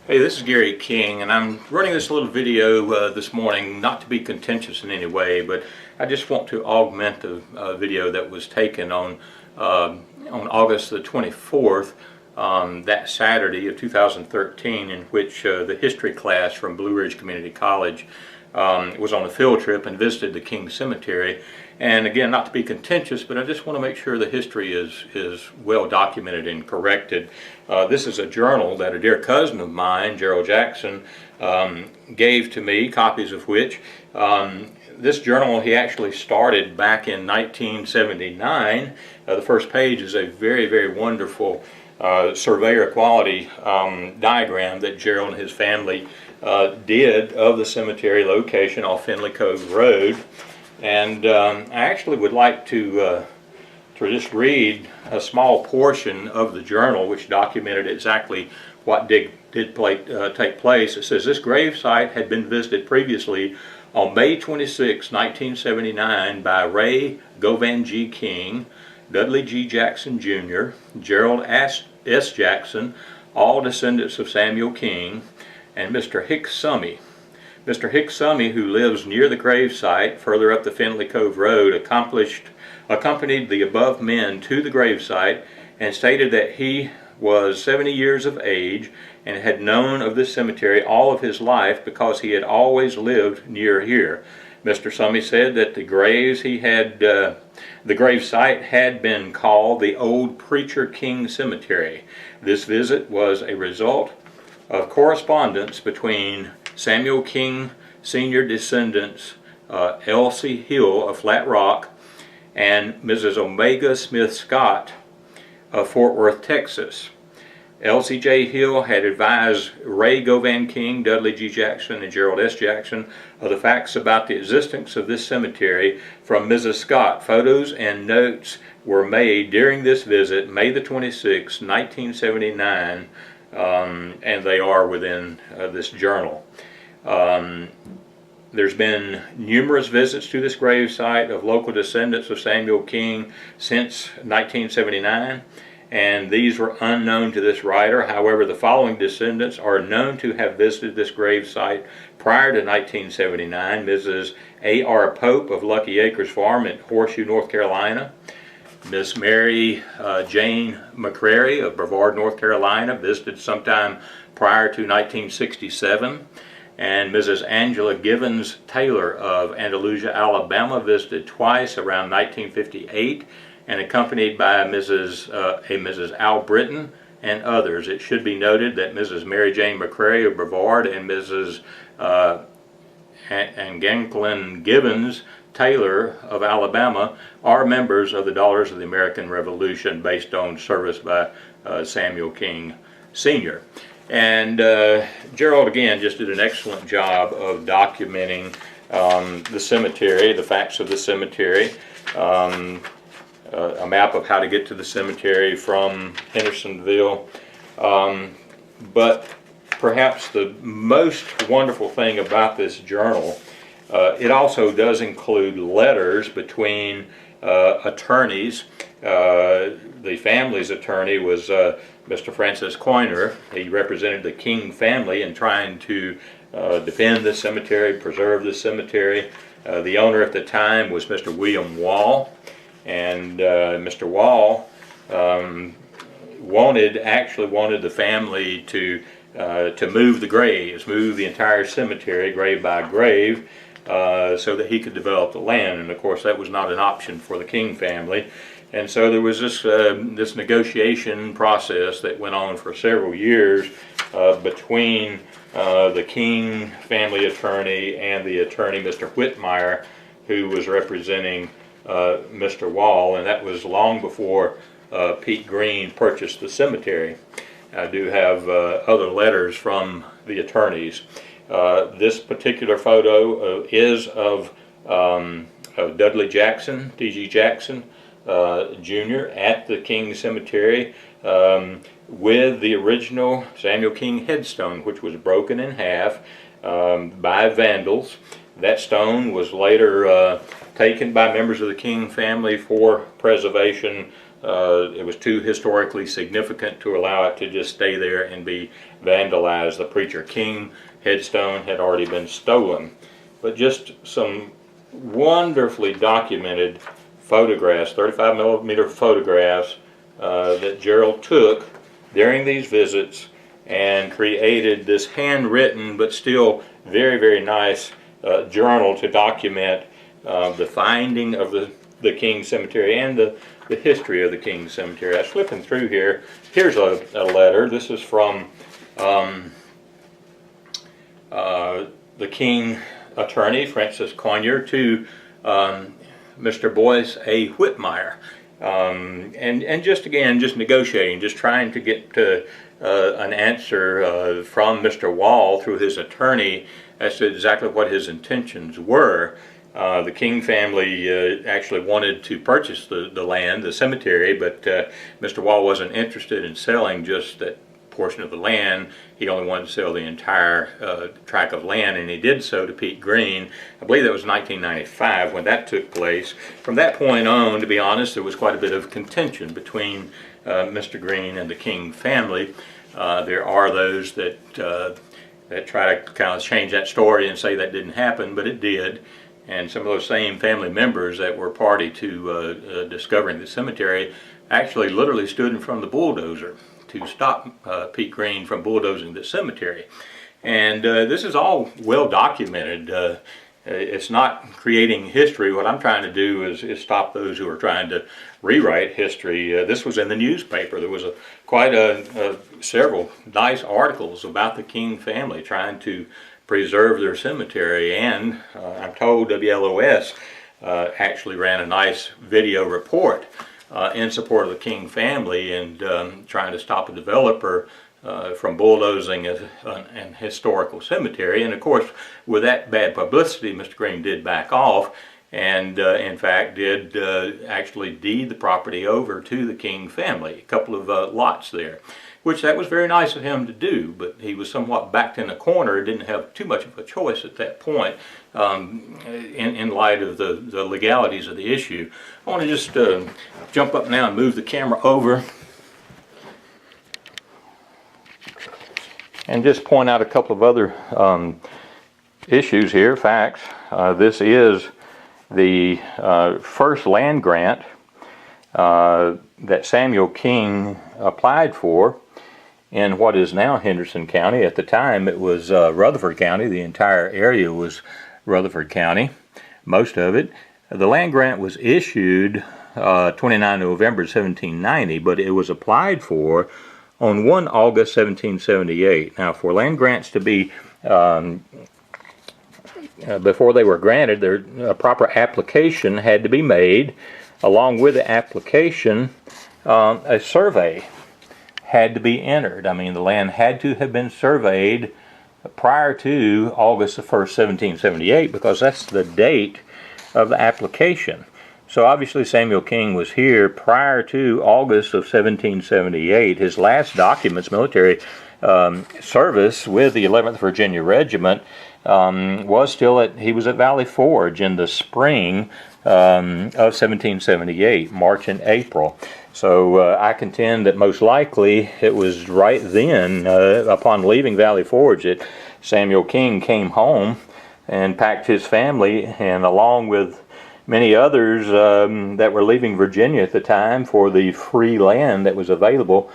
Hey, this is Gary King, and I'm running this little video this morning, not to be contentious in any way, but I just want to augment the video that was taken on August the 24th, that Saturday of 2013, in which the history class from Blue Ridge Community College was on a field trip and visited the King Cemetery. And again, not to be contentious, but I just want to make sure the history is well documented and corrected. This is a journal that a dear cousin of mine, Gerald Jackson, gave to me, copies of which. This journal he actually started back in 1979. The first page is a very, very wonderful surveyor quality diagram that Gerald and his family did of the cemetery location off Finley Cove Road. And I actually would like to just read a small portion of the journal which documented exactly what did take place. It says, this grave site had been visited previously on May 26, 1979 by Ray Govan G. King, Dudley G. Jackson Jr., Gerald S. Jackson, all descendants of Samuel King, and Mr. Hicks Summy. Mr. Hicks Summy, who lives near the grave site further up the Finley Cove Road, accompanied the above men to the grave site and stated that he was 70 years of age and had known of this cemetery all of his life because he had always lived near here. Mr. Summy said that the grave site had been called the Old Preacher King Cemetery. This visit was a result of correspondence between Samuel King Sr. descendants Elsie Hill of Flat Rock and Mrs. Omega Smith Scott of Fort Worth, Texas. Elsie J. Hill had advised Ray Govan King, Dudley G. Jackson, and Gerald S. Jackson of the facts about the existence of this cemetery from Mrs. Scott. Photos and notes were made during this visit, May the 26th, 1979, and they are within this journal. There's been numerous visits to this grave site of local descendants of Samuel King since 1979, and these were unknown to this writer. However, the following descendants are known to have visited this grave site prior to 1979. Mrs. A.R. Pope of Lucky Acres Farm in Horseshoe, North Carolina. Miss Mary Jane McCrary of Brevard, North Carolina, visited sometime prior to 1967. And Mrs. Angela Givens Taylor of Andalusia, Alabama, visited twice around 1958 and accompanied by Mrs. Al Britton and others. It should be noted that Mrs. Mary Jane McCrary of Brevard and Mrs. Ganklin Givens Taylor of Alabama are members of the Daughters of the American Revolution based on service by Samuel King Sr. And Gerald again just did an excellent job of documenting the cemetery, the facts of the cemetery, a map of how to get to the cemetery from Hendersonville. But perhaps the most wonderful thing about this journal, it also does include letters between attorneys. The family's attorney was Mr. Francis Coiner. He represented the King family in trying to defend the cemetery, preserve the cemetery. The owner at the time was Mr. William Wall, and Mr. Wall actually wanted the family to move the graves, move the entire cemetery, grave by grave, so that he could develop the land. And of course that was not an option for the King family. And so there was this negotiation process that went on for several years between the King family attorney and the attorney, Mr. Whitmire, who was representing Mr. Wall, and that was long before Pete Green purchased the cemetery. I do have other letters from the attorneys. This particular photo is of Dudley Jackson, D.G. Jackson, Jr. at the King Cemetery with the original Samuel King headstone, which was broken in half by vandals. That stone was later taken by members of the King family for preservation it was too historically significant to allow it to just stay there and be vandalized. The Preacher King headstone had already been stolen. But just some wonderfully documented photographs, 35 millimeter photographs that Gerald took during these visits and created this handwritten but still very, very nice journal to document the finding of the King Cemetery and the history of the King Cemetery. I was flipping through here. Here's a letter. This is from the King attorney, Francis Conyer, to Mr. Boyce A. Whitmire. And just again, just negotiating, just trying to get an answer from Mr. Wall through his attorney as to exactly what his intentions were. The King family actually wanted to purchase the land, the cemetery, but Mr. Wall wasn't interested in selling just that portion of the land. He only wanted to sell the entire tract of land, and he did so to Pete Green. I believe that was 1995 when that took place. From that point on, to be honest, there was quite a bit of contention between Mr. Green and the King family. There are those that try to kind of change that story and say that didn't happen, but it did. And some of those same family members that were party to discovering the cemetery actually literally stood in front of the bulldozer to stop Pete Green from bulldozing the cemetery. And this is all well documented. It's not creating history. What I'm trying to do is stop those who are trying to rewrite history. This was in the newspaper. There was quite several nice articles about the King family trying to preserve their cemetery, and I'm told WLOS actually ran a nice video report in support of the King family and trying to stop a developer from bulldozing an historical cemetery. And of course, with that bad publicity, Mr. Green did back off and in fact did actually deed the property over to the King family, a couple of lots there, which that was very nice of him to do, but he was somewhat backed in a corner, didn't have too much of a choice at that point in light of the legalities of the issue. I want to just jump up now and move the camera over and just point out a couple of other issues here, facts. This is the first land grant that Samuel King applied for in what is now Henderson County. At the time it was Rutherford County. The entire area was Rutherford County, most of it. The land grant was issued 29 November 1790, but it was applied for on 1 August 1778. Now, for land grants to be, before they were granted, a proper application had to be made. Along with the application, a survey had to be entered. I mean, the land had to have been surveyed prior to August the 1st, 1778, because that's the date of the application. So obviously Samuel King was here prior to August of 1778. His last documents, military service with the 11th Virginia Regiment, was still he was at Valley Forge in the spring of 1778, March and April. So I contend that most likely it was right then, upon leaving Valley Forge, that Samuel King came home and packed his family, and along with many others that were leaving Virginia at the time for the free land that was available,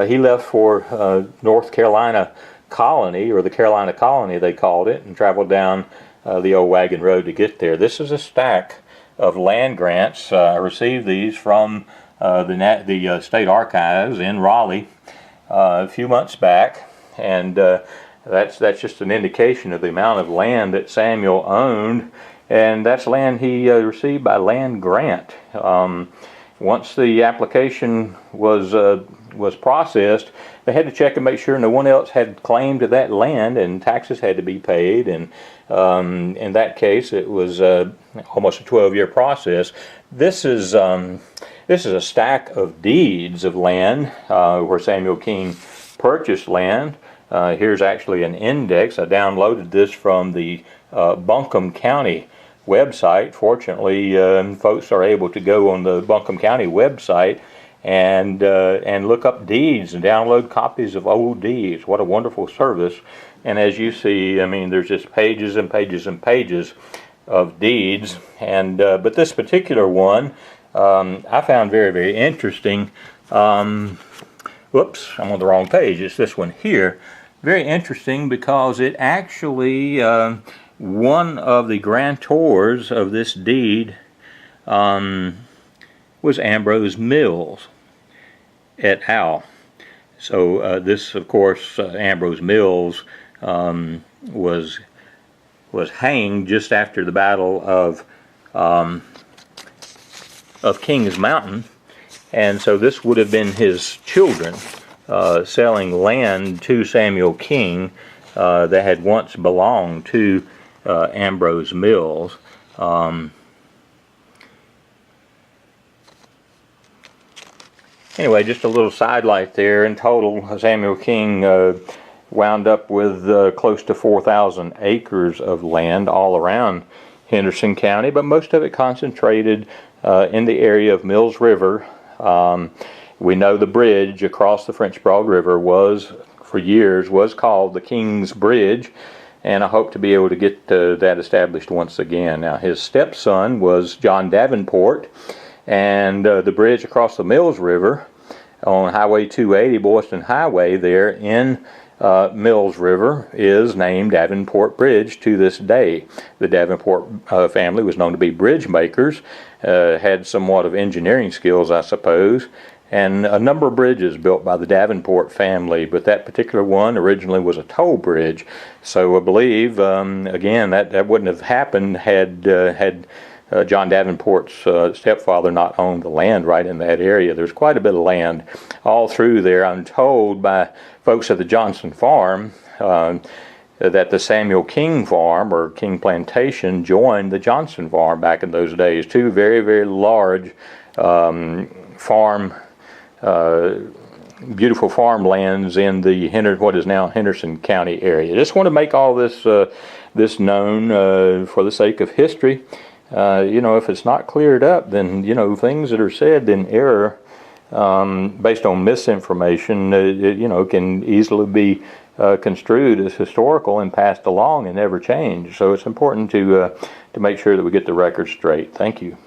he left for North Carolina Colony, or the Carolina Colony they called it, and traveled down the old wagon road to get there. This is a stack of land grants. I received these from the State Archives in Raleigh a few months back, and that's just an indication of the amount of land that Samuel owned, and that's land he received by land grant. Once the application was processed, they had to check and make sure no one else had claim to that land, and taxes had to be paid. And in that case, it was almost a 12-year process. This is a stack of deeds of land where Samuel King purchased land. Here's actually an index. I downloaded this from the Buncombe County website. Fortunately, folks are able to go on the Buncombe County website and look up deeds and download copies of old deeds. What a wonderful service. And as you see, I mean, there's just pages and pages and pages of deeds. And but this particular one I found very, very interesting. Whoops, I'm on the wrong page. It's this one here. Very interesting because it actually, one of the grantors of this deed was Ambrose Mills et al. So this, of course, Ambrose Mills was hanged just after the Battle of King's Mountain, and so this would have been his children selling land to Samuel King that had once belonged to Ambrose Mills. Anyway, just a little sidelight there. In total, Samuel King wound up with close to 4,000 acres of land all around Henderson County, but most of it concentrated in the area of Mills River. We know the bridge across the French Broad River for years, was called the King's Bridge, and I hope to be able to get that established once again. Now, his stepson was John Davenport, and the bridge across the Mills River on Highway 280, Boylston Highway there in Mills River, is named Davenport Bridge to this day. The Davenport family was known to be bridge makers, had somewhat of engineering skills, I suppose, and a number of bridges built by the Davenport family, but that particular one originally was a toll bridge. So I believe, again, that wouldn't have happened had John Davenport's stepfather not owned the land right in that area. There's quite a bit of land all through there. I'm told by folks at the Johnson Farm that the Samuel King Farm or King Plantation joined the Johnson Farm back in those days. Two very, very large beautiful farmlands in the what is now Henderson County area. Just want to make all this known for the sake of history. If it's not cleared up, then things that are said in error based on misinformation, can easily be construed as historical and passed along and never changed. So it's important to make sure that we get the record straight. Thank you.